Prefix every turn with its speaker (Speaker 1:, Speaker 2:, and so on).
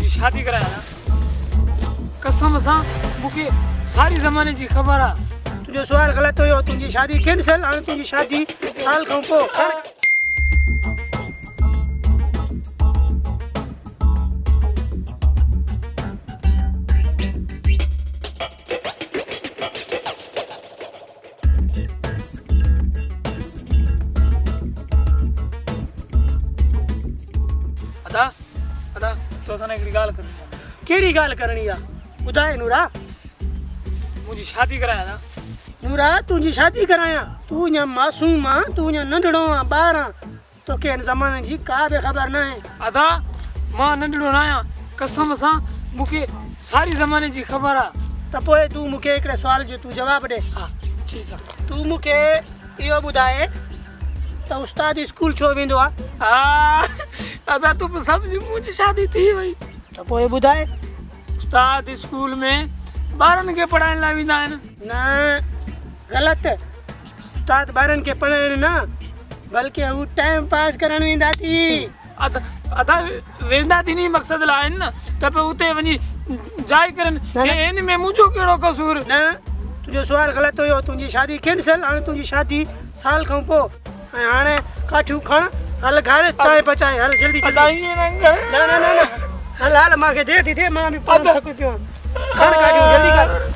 Speaker 1: तुझी शादी कराया ना कसम सां मूंखे सारी ज़माने जी ख़बर आहे।
Speaker 2: तुझो सुवाल ग़लति हुयो। तुंहिंजी शादी कैंसिल। हाणे तुंहिंजी शादी साल खां पोइ।
Speaker 1: अदा अदा तोसां हिकिड़ी ॻाल्हि करणी आहे।
Speaker 2: कहिड़ी ॻाल्हि करणी आहे? ॿुधाए नूरा।
Speaker 1: मुंहिंजी शादी कराया ना।
Speaker 2: नूरा तुंहिंजी शादी करायां? तूं अञा मासूम आहे, तूं अञा नंढड़ो आहे, ॿार आहे, तोखे हिन ज़माने जी का बि ख़बर न आहे।
Speaker 1: अदा मां नंढड़ो न आहियां, कसम सां मूंखे सारी ज़माने जी ख़बर आहे।
Speaker 2: त पोइ तूं मूंखे हिकिड़े सुवाल जो तूं जवाबु ॾे।
Speaker 1: हा ठीकु आहे।
Speaker 2: तूं मूंखे इहो ॿुधाए त उस्ताद स्कूल छो वेंदो आहे?
Speaker 1: हा अदा तूं बि सम्झ मुंहिंजी शादी थी वई।
Speaker 2: त पोइ ॿुधाए।
Speaker 1: उस्ताद स्कूल में ॿारनि खे पढ़ाइण लाइ वेंदा आहिनि।
Speaker 2: न ग़लति। उस्ताद ॿारनि खे पढ़ाइण न, बल्कि हू टाइम पास करणु वेंदा थी।
Speaker 1: अदा वेंदा थी नी मक़सदु लाइ आहिनि न, त पोइ उते वञी जाए करनि। इन में मुंहिंजो कहिड़ो कसूर?
Speaker 2: न तुंहिंजो सुवाल ग़लति हुयो। तुंहिंजी शादी कैंसिल। हाणे तुंहिंजी शादी साल खां पोइ। ऐं हाणे काठियूं खण, हल घर चांहि पचाए, हल जल्दी जल्दी। न न न न हल हल, मूंखे देरि थी थिए, मां बि थकी पियो आहियां। खण काठियूं जल्दी कर।